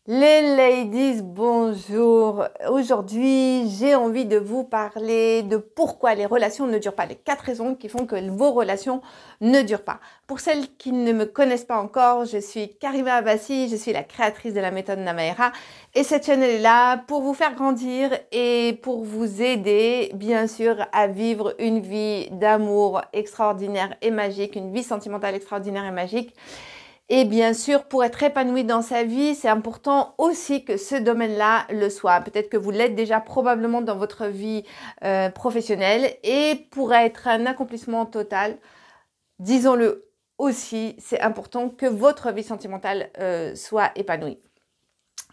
Les ladies, bonjour. Aujourd'hui, j'ai envie de vous parler de pourquoi les relations ne durent pas, les 4 raisons qui font que vos relations ne durent pas. Pour celles qui ne me connaissent pas encore, je suis Karima Abbasi, je suis la créatrice de la méthode Namaera et cette chaîne est là pour vous faire grandir et pour vous aider, bien sûr, à vivre une vie d'amour extraordinaire et magique, une vie sentimentale extraordinaire et magique. Et bien sûr, pour être épanoui dans sa vie, c'est important aussi que ce domaine-là le soit. Peut-être que vous l'êtes déjà probablement dans votre vie professionnelle. Et pour être un accomplissement total, disons-le aussi, c'est important que votre vie sentimentale soit épanouie.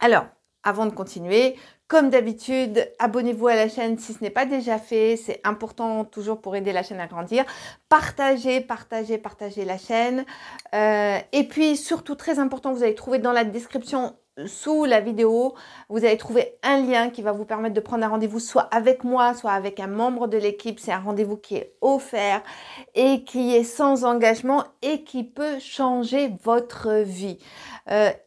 Alors, avant de continuer, comme d'habitude, abonnez-vous à la chaîne si ce n'est pas déjà fait. C'est important toujours pour aider la chaîne à grandir. Partagez la chaîne. Et puis, surtout, très important, vous allez trouver dans la description sous la vidéo, vous allez trouver un lien qui va vous permettre de prendre un rendez-vous soit avec moi, soit avec un membre de l'équipe. C'est un rendez-vous qui est offert et qui est sans engagement et qui peut changer votre vie.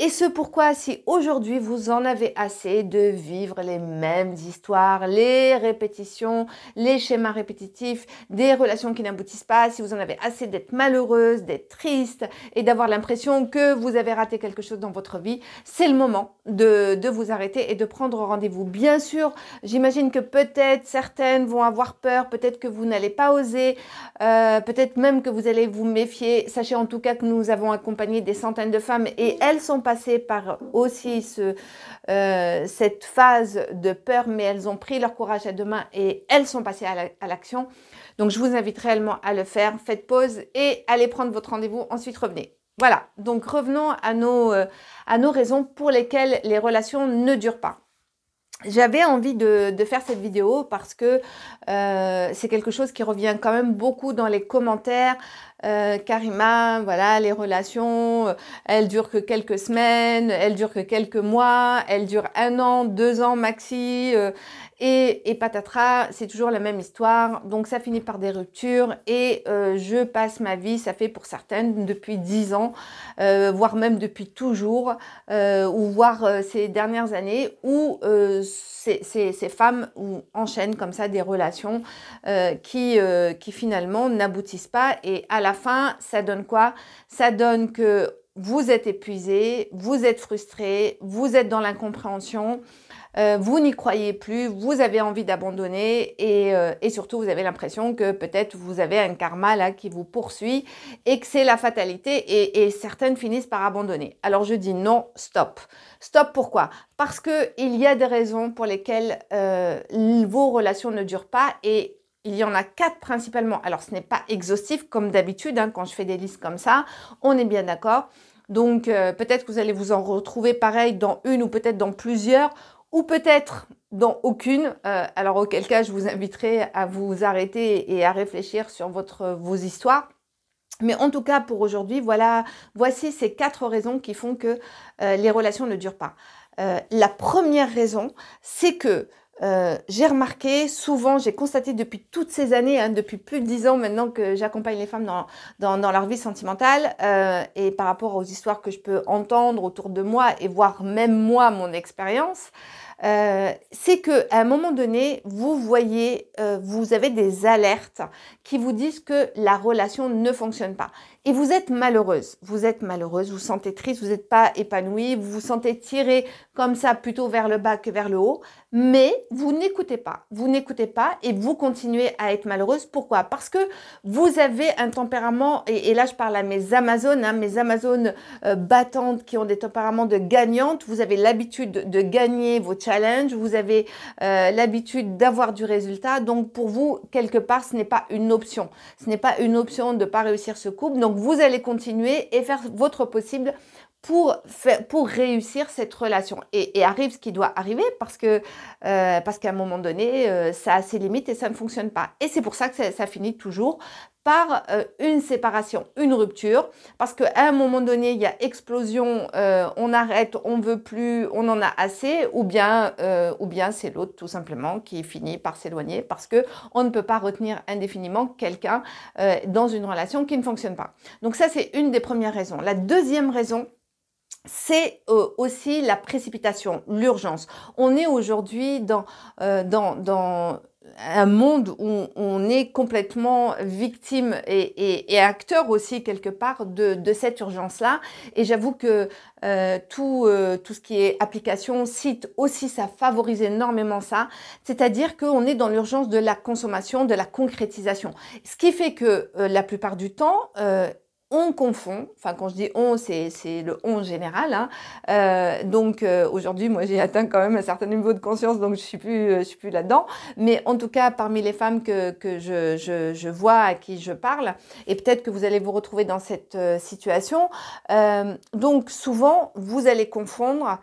Et ce pourquoi, si aujourd'hui vous en avez assez de vivre les mêmes histoires, les répétitions, les schémas répétitifs, des relations qui n'aboutissent pas, si vous en avez assez d'être malheureuse, d'être triste et d'avoir l'impression que vous avez raté quelque chose dans votre vie, c'est le moment de vous arrêter et de prendre rendez-vous. Bien sûr, j'imagine que peut-être certaines vont avoir peur, peut-être que vous n'allez pas oser, peut-être même que vous allez vous méfier. Sachez en tout cas que nous avons accompagné des centaines de femmes et elles sont passées par aussi cette phase de peur, mais elles ont pris leur courage à deux mains et elles sont passées à l'action. Donc, je vous invite réellement à le faire. Faites pause et allez prendre votre rendez-vous. Ensuite, revenez. Voilà. Donc, revenons à nos raisons pour lesquelles les relations ne durent pas. J'avais envie de faire cette vidéo parce que c'est quelque chose qui revient quand même beaucoup dans les commentaires. Karima, voilà, les relations, elles durent que quelques semaines, elles durent que quelques mois, elles durent 1 an, 2 ans maxi, et patatras, c'est toujours la même histoire. Donc ça finit par des ruptures et je passe ma vie, ça fait pour certaines depuis 10 ans, voire même depuis toujours, ou voire ces dernières années où ces femmes enchaînent comme ça des relations qui finalement n'aboutissent pas et à la fin, ça donne quoi? Ça donne que vous êtes épuisé, vous êtes frustré, vous êtes dans l'incompréhension, vous n'y croyez plus, vous avez envie d'abandonner et surtout vous avez l'impression que peut-être vous avez un karma là qui vous poursuit et que c'est la fatalité et certaines finissent par abandonner. Alors je dis non, stop. Stop pourquoi? Parce qu'il y a des raisons pour lesquelles vos relations ne durent pas et il y en a 4 principalement. Alors, ce n'est pas exhaustif comme d'habitude, hein, quand je fais des listes comme ça, on est bien d'accord. Donc, peut-être que vous allez vous en retrouver pareil dans une ou peut-être dans plusieurs ou peut-être dans aucune. Alors, auquel cas, je vous inviterai à vous arrêter et à réfléchir sur vos histoires. Mais en tout cas, pour aujourd'hui, voici ces 4 raisons qui font que les relations ne durent pas. La première raison, c'est que j'ai remarqué souvent, j'ai constaté depuis toutes ces années, hein, depuis plus de 10 ans maintenant que j'accompagne les femmes dans leur vie sentimentale et par rapport aux histoires que je peux entendre autour de moi et voir même moi mon expérience, c'est qu'à un moment donné, vous voyez, vous avez des alertes qui vous disent que la relation ne fonctionne pas. Et vous êtes malheureuse, vous vous sentez triste, vous n'êtes pas épanouie, vous vous sentez tirée comme ça plutôt vers le bas que vers le haut, mais vous n'écoutez pas et vous continuez à être malheureuse. Pourquoi? Parce que vous avez un tempérament, et là je parle à mes Amazones, hein, mes Amazones battantes qui ont des tempéraments de gagnantes, vous avez l'habitude de gagner vos challenges, vous avez l'habitude d'avoir du résultat, donc pour vous, quelque part, ce n'est pas une option. Ce n'est pas une option de ne pas réussir ce couple, donc vous allez continuer et faire votre possible pour réussir cette relation. Et arrive ce qui doit arriver parce qu'à un moment donné, ça a ses limites et ça ne fonctionne pas. Et c'est pour ça que ça finit toujours par une séparation, une rupture, parce qu'à un moment donné, il y a explosion, on arrête, on veut plus, on en a assez, ou bien c'est l'autre tout simplement qui finit par s'éloigner parce que on ne peut pas retenir indéfiniment quelqu'un dans une relation qui ne fonctionne pas. Donc ça, c'est une des premières raisons. La deuxième raison, c'est aussi la précipitation, l'urgence. On est aujourd'hui dans un monde où on est complètement victime et acteur aussi quelque part de cette urgence-là. Et j'avoue que tout ce qui est application, site aussi, ça favorise énormément ça. C'est-à-dire qu'on est dans l'urgence de la consommation, de la concrétisation. Ce qui fait que la plupart du temps, on confond, enfin quand je dis on, c'est le on général, hein. Donc aujourd'hui, moi j'ai atteint quand même un certain niveau de conscience, donc je suis plus là-dedans. Mais en tout cas, parmi les femmes que je vois, à qui je parle, et peut-être que vous allez vous retrouver dans cette situation, donc souvent vous allez confondre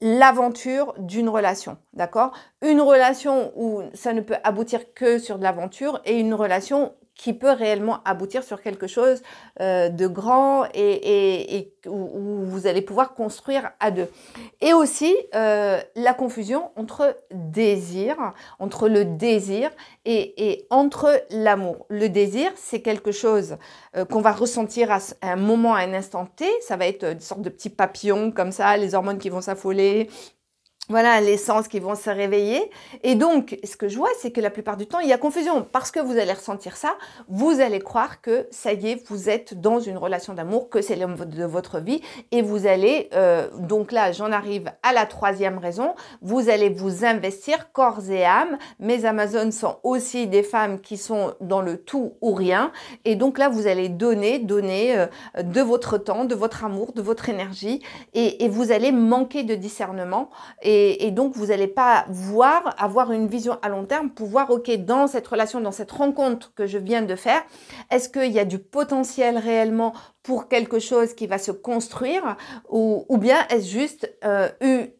l'aventure d'une relation, d'accord? Une relation où ça ne peut aboutir que sur de l'aventure et une relation qui peut réellement aboutir sur quelque chose de grand et où vous allez pouvoir construire à deux. Et aussi la confusion entre entre le désir et entre l'amour. Le désir, c'est quelque chose qu'on va ressentir à un moment, à un instant T. Ça va être une sorte de petit papillon comme ça, les hormones qui vont s'affoler. Voilà, les sens qui vont se réveiller. Et donc, ce que je vois, c'est que la plupart du temps, il y a confusion. Parce que vous allez ressentir ça, vous allez croire que ça y est, vous êtes dans une relation d'amour, que c'est l'homme de votre vie. Et vous allez, donc là, j'en arrive à la troisième raison, vous allez vous investir corps et âme. Mes Amazones sont aussi des femmes qui sont dans le tout ou rien. Et donc là, vous allez donner de votre temps, de votre amour, de votre énergie. Et vous allez manquer de discernement. Et donc, vous n'allez pas avoir une vision à long terme pour voir, ok, dans cette relation, dans cette rencontre que je viens de faire, est-ce qu'il y a du potentiel réellement pour quelque chose qui va se construire ou bien est-ce juste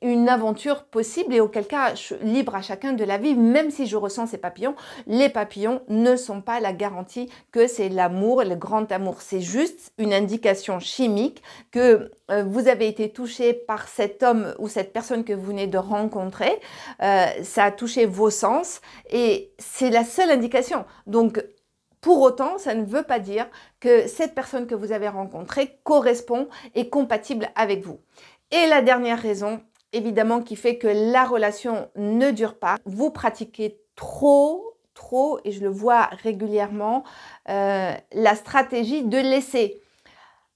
une aventure possible et auquel cas, libre à chacun de la vivre, même si je ressens ces papillons, les papillons ne sont pas la garantie que c'est l'amour, le grand amour. C'est juste une indication chimique que vous avez été touché par cet homme ou cette personne que vous venez de rencontrer, ça a touché vos sens et c'est la seule indication. Donc, pour autant, ça ne veut pas dire que cette personne que vous avez rencontrée correspond et est compatible avec vous. Et la dernière raison, évidemment, qui fait que la relation ne dure pas, vous pratiquez trop, et je le vois régulièrement, la stratégie de laisser.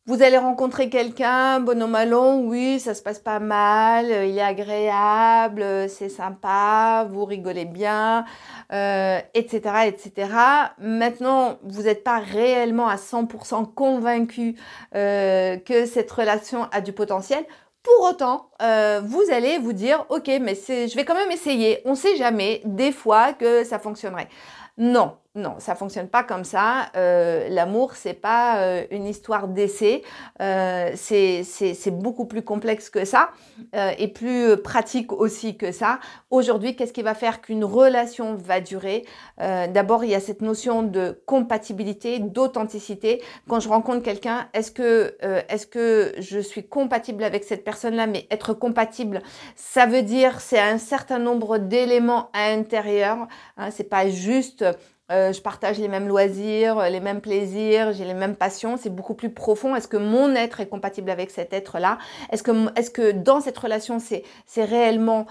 Vous allez rencontrer quelqu'un, bon an mal an, oui, ça se passe pas mal, il est agréable, c'est sympa, vous rigolez bien, etc., etc. Maintenant, vous n'êtes pas réellement à 100% convaincu que cette relation a du potentiel. Pour autant, vous allez vous dire, ok, mais je vais quand même essayer. On ne sait jamais, des fois, que ça fonctionnerait. Non, non, ça fonctionne pas comme ça. L'amour, c'est pas une histoire d'essai. C'est beaucoup plus complexe que ça et plus pratique aussi que ça. Aujourd'hui, qu'est-ce qui va faire qu'une relation va durer? D'abord, il y a cette notion de compatibilité, d'authenticité. Quand je rencontre quelqu'un, est-ce que je suis compatible avec cette personne-là? Mais être compatible, ça veut dire c'est un certain nombre d'éléments à l'intérieur. Hein, c'est pas juste je partage les mêmes loisirs, les mêmes plaisirs, j'ai les mêmes passions. C'est beaucoup plus profond. Est-ce que mon être est compatible avec cet être-là? Est-ce que dans cette relation, c'est réellement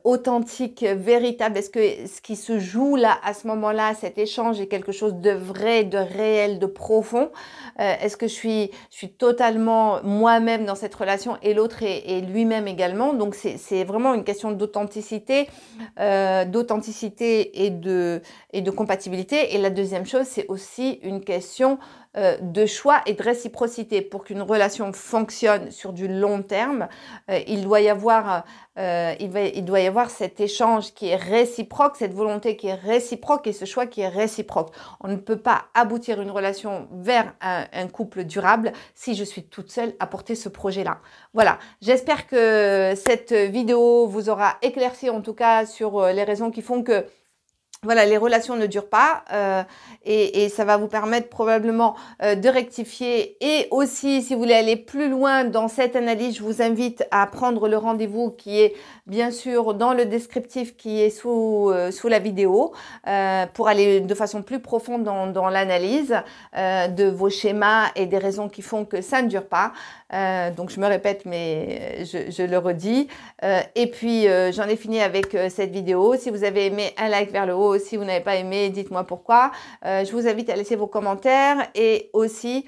authentique, véritable? Est-ce que ce qui se joue là, à ce moment-là, cet échange est quelque chose de vrai, de réel, de profond? Est-ce que je suis totalement moi-même dans cette relation et l'autre est lui-même également? Donc, c'est vraiment une question d'authenticité et de compatibilité. Et la deuxième chose, c'est aussi une question de choix et de réciprocité. Pour qu'une relation fonctionne sur du long terme, il doit y avoir cet échange qui est réciproque, cette volonté qui est réciproque et ce choix qui est réciproque. On ne peut pas aboutir une relation vers un couple durable si je suis toute seule à porter ce projet-là. Voilà, j'espère que cette vidéo vous aura éclairci en tout cas sur les raisons qui font que Voilà, les relations ne durent pas et ça va vous permettre probablement de rectifier. Et aussi, si vous voulez aller plus loin dans cette analyse, je vous invite à prendre le rendez-vous qui est bien sûr dans le descriptif qui est sous la vidéo pour aller de façon plus profonde dans l'analyse de vos schémas et des raisons qui font que ça ne dure pas. Donc, je me répète, mais je le redis. Et puis, j'en ai fini avec cette vidéo. Si vous avez aimé, un like vers le haut. Si vous n'avez pas aimé, dites-moi pourquoi. Je vous invite à laisser vos commentaires et aussi,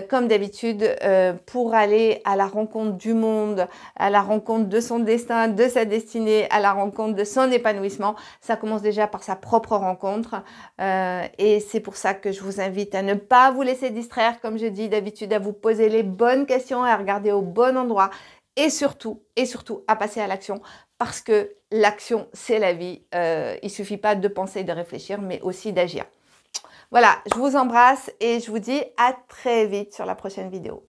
comme d'habitude, pour aller à la rencontre du monde, à la rencontre de son destin, de sa destinée, à la rencontre de son épanouissement. Ça commence déjà par sa propre rencontre. Et c'est pour ça que je vous invite à ne pas vous laisser distraire, comme je dis d'habitude, à vous poser les bonnes questions, à regarder au bon endroit et surtout à passer à l'action parce que l'action, c'est la vie. Il ne suffit pas de penser et de réfléchir, mais aussi d'agir. Voilà, je vous embrasse et je vous dis à très vite sur la prochaine vidéo.